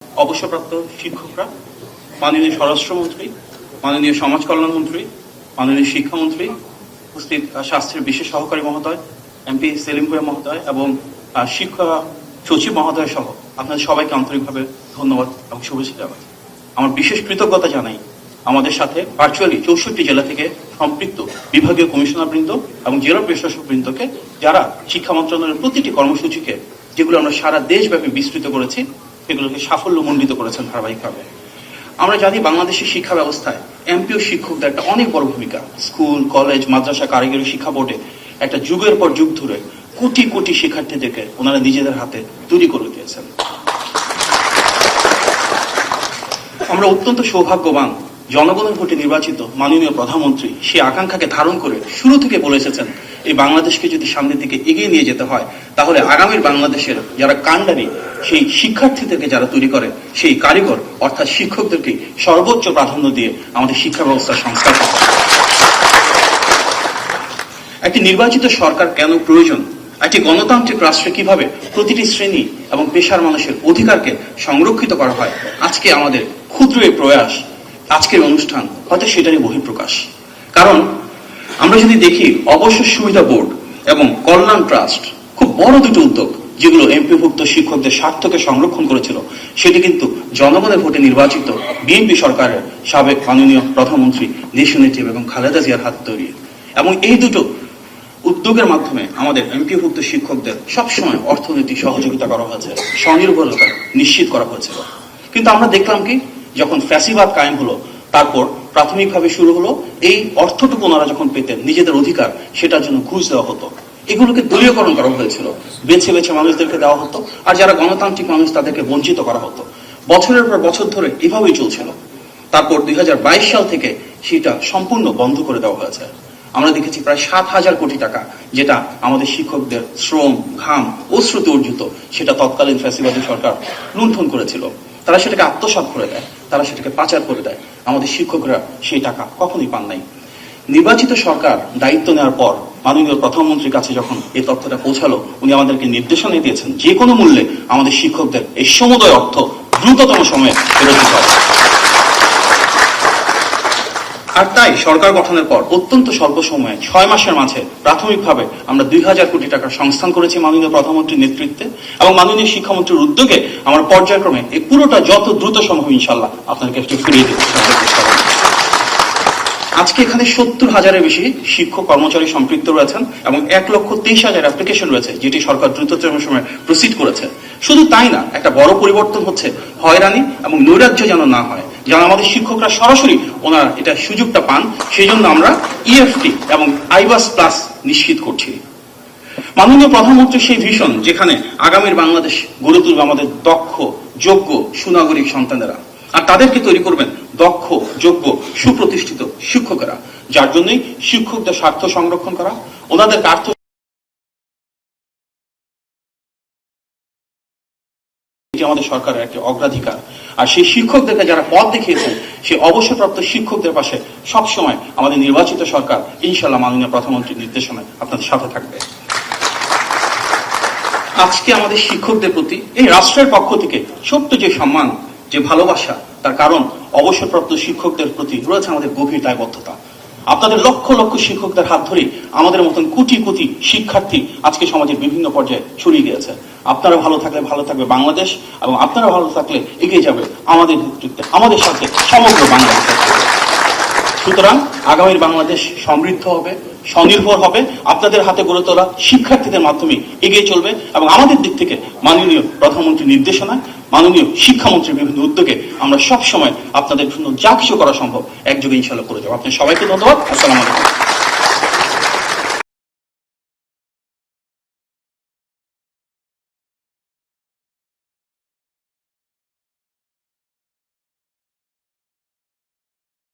অবসরপ্রাপ্ত শিক্ষকরা, মাননীয় স্বরাষ্ট্রমন্ত্রী, মাননীয় সমাজ কল্যাণ মন্ত্রী, মাননীয় শিক্ষামন্ত্রী, উপস্থিত স্বাস্থ্যের বিশেষ সহকারী মহোদয়, এমপি সেলিম ভুঁইয়া মহোদয় এবং শিক্ষা সচিব মহোদয় সহ আপনাদের সবাইকে আন্তরিকভাবে ধন্যবাদ এবং শুভেচ্ছা জানাই। আমার বিশেষ কৃতজ্ঞতা জানাই আমাদের সাথে ভার্চুয়ালি 64 জেলা থেকে সম্পৃক্ত বিভাগীয় কমিশনার বৃন্দ এবং জেলা প্রশাসক বৃন্দকে, যারা শিক্ষা মন্ত্রণালয়ের প্রতিটি কর্মসূচিকে, যেগুলো আমরা সারা দেশব্যাপী বিস্তৃত করেছি, সেগুলোকে সাফল্যমণ্ডিত করেছেন ধারাবাহিকভাবে। আমরা জানি বাংলাদেশের শিক্ষা ব্যবস্থায় এমপিও শিক্ষকদের একটা অনেক বড় ভূমিকা। স্কুল, কলেজ, মাদ্রাসা, কারিগরি শিক্ষা বোর্ডে একটা যুগের পর যুগ ধরে কোটি কোটি শিক্ষার্থীদেরকে ওনারা নিজেদের হাতে তৈরি করে দিয়েছেন। আমরা অত্যন্ত সৌভাগ্যবান, জনগণের ভোটে নির্বাচিত মাননীয় প্রধানমন্ত্রী সেই আকাঙ্ক্ষাকে ধারণ করে শুরু থেকে বলে এসেছেন, এই বাংলাদেশকে যদি সামনের দিকে এগিয়ে নিয়ে যেতে হয়, তাহলে আগামীর বাংলাদেশের যারা কাণ্ডারি, সেই শিক্ষার্থীদেরকে যারা তৈরি করে, সেই কারিগর অর্থাৎ শিক্ষকদেরকে সর্বোচ্চ প্রাধান্য দিয়ে আমাদের শিক্ষা ব্যবস্থার সংস্কার করতে হবে। একটি নির্বাচিত সরকার কেন প্রয়োজন, একটি গণতান্ত্রিক রাষ্ট্রে কিভাবে প্রতিটি শ্রেণী এবং পেশার মানুষের অধিকারকে সংরক্ষিত করা হয়, আজকে আমাদের ক্ষুদ্র এই প্রয়াস, আজকের অনুষ্ঠান হয়তো সেটারই বহিঃপ্রকাশ। কারণ আমরা যদি দেখি, অবসর সুবিধা বোর্ড এবং কল্যাণ ট্রাস্ট খুব বড় দুটো উদ্যোগ, যেগুলো এমপিভুক্ত শিক্ষকদের স্বার্থকে সংরক্ষণ করেছিল, সেটি কিন্তু জনগণের ভোটে নির্বাচিত বিএনপি সরকারের সাবেক মাননীয় প্রধানমন্ত্রী দেশনেত্রী বেগম খালেদা জিয়ার হাতে তৈরি। এবং এই দুটো উদ্যোগের মাধ্যমে আমাদের এমপিভুক্ত শিক্ষকদের সবসময় অর্থনৈতিক সহযোগিতা করা হয়েছে, স্বনির্ভরতা নিশ্চিত করা হয়েছিল। কিন্তু আমরা দেখলাম কি, যখন ফ্যাসিবাদ কায়েম হলো, তারপর প্রাথমিকভাবে শুরু হলো এই অর্থটুকু ওনারা যখন পেতেন, নিজেদের অধিকার, সেটার জন্য ঘুষ দেওয়া হতো। এগুলোকে দলীয়করণ করা হয়েছিল, বেছে বেছে মানুষদেরকে দেওয়া হতো, আর যারা গণতান্ত্রিক মানুষ তাদেরকে বঞ্চিত করা হতো। বছরের পর বছর ধরে এভাবেই চলছিল। তারপর 2022 সাল থেকে সেটা সম্পূর্ণ বন্ধ করে দেওয়া হয়েছে। আমরা দেখেছি প্রায় 7,000 কোটি টাকা, যেটা আমাদের শিক্ষকদের শ্রম, ঘাম, অশ্রুতে অর্জিত, সেটা তৎকালীন ফ্যাসিবাদী সরকার লুণ্ঠন করেছিল। তারা সেটাকে আত্মসাৎ করে দেয়, তারা সেটাকে পাচার করে দেয়। আমাদের শিক্ষকরা সেই টাকা কখনোই পান নাই। নির্বাচিত সরকার দায়িত্ব নেওয়ার পর মাননীয় প্রধানমন্ত্রীর কাছে যখন এই তথ্যটা পৌঁছালো, উনি আমাদেরকে নির্দেশনা দিয়েছেন যে কোনো মূল্যে আমাদের শিক্ষকদের এই সমুদয় অর্থ দ্রুততম সময়ে ফেরত দিতে হবে। আর তাই সরকার গঠনের পর অত্যন্ত স্বল্প সময়ে 6 মাসের মাঝে প্রাথমিকভাবে আমরা 2,000 কোটি টাকার সংস্থান করেছি মাননীয় প্রধানমন্ত্রীর নেতৃত্বে, এবং মাননীয় শিক্ষামন্ত্রীর উদ্যোগে আমরা পর্যায়ক্রমে এই পুরোটা যত দ্রুত সম্ভব ইনশাল্লাহ আপনাদেরকে একটু ফিরিয়ে দিতে চেষ্টা করব। আজকে এখানে 70,000-এর বেশি শিক্ষক কর্মচারী সম্পৃক্ত রয়েছেন এবং 1,23,000 অ্যাপ্লিকেশন রয়েছে, যেটি সরকার দ্রুততম সময়ে প্রসিড করেছে। শুধু তাই না, একটা বড় পরিবর্তন হচ্ছে, হয়রানি এবং নৈরাজ্য যেন না হয়, যেন আমাদের শিক্ষকরা সরাসরি ওনারা এটা সুযোগটা পান, সেই জন্য আমরা ইএফটি এবং আইবাস প্লাস নিশ্চিত করছি। মাননীয় প্রধানমন্ত্রীর সেই ভিশন, যেখানে আগামীর বাংলাদেশ গড়ে তুলবে আমাদের দক্ষ, যোগ্য, সুনাগরিক সন্তানেরা, আর তাদেরকে তৈরি করবেন দক্ষ, যোগ্য, সুপ্রতিষ্ঠিত শিক্ষকেরা, যার জন্যই শিক্ষকদের স্বার্থ সংরক্ষণ করা, ওনাদের আমাদের সরকারের একটি অগ্রাধিকার। আর সেই শিক্ষকদেরকে যারা পথ দেখিয়েছেন, সেই অবসরপ্রাপ্ত শিক্ষকদের পাশে সবসময় আমাদের নির্বাচিত সরকার ইনশাল্লাহ মাননীয় প্রধানমন্ত্রীর নির্দেশনায় আপনাদের সাথে থাকবে। আজকে আমাদের শিক্ষকদের প্রতি এই রাষ্ট্রের পক্ষ থেকে ছোট্ট যে সম্মান, যে ভালোবাসা, তার কারণ অবসরপ্রাপ্ত শিক্ষকদের প্রতি রয়েছে আমাদের গভীর দায়বদ্ধতা। আপনাদের লক্ষ লক্ষ শিক্ষকদের হাত ধরেই আমাদের মতন কোটি কোটি শিক্ষার্থী আজকে সমাজের বিভিন্ন পর্যায়ে ছড়িয়ে গিয়েছে। আপনারা ভালো থাকলে ভালো থাকবে বাংলাদেশ, এবং আপনারা ভালো থাকলে এগিয়ে যাবে আমাদের নেতৃত্বে, আমাদের সাথে সমগ্র বাংলাদেশ। সুতরাং আগামীর বাংলাদেশ সমৃদ্ধ হবে, স্বনির্ভর হবে, আপনাদের হাতে গড়ে তোলা শিক্ষার্থীদের মাধ্যমে এগিয়ে চলবে, এবং আমাদের দিক থেকে মাননীয় প্রধানমন্ত্রীর নির্দেশনায়, মাননীয় শিক্ষামন্ত্রীর বিভিন্ন উদ্যোগে আমরা সব সময় আপনাদের জন্য যা কিছু করা সম্ভব একযোগে ইনশাল্লাহ করে যাবো। আপনার সবাইকে ধন্যবাদ। আসসালামু আলাইকুম।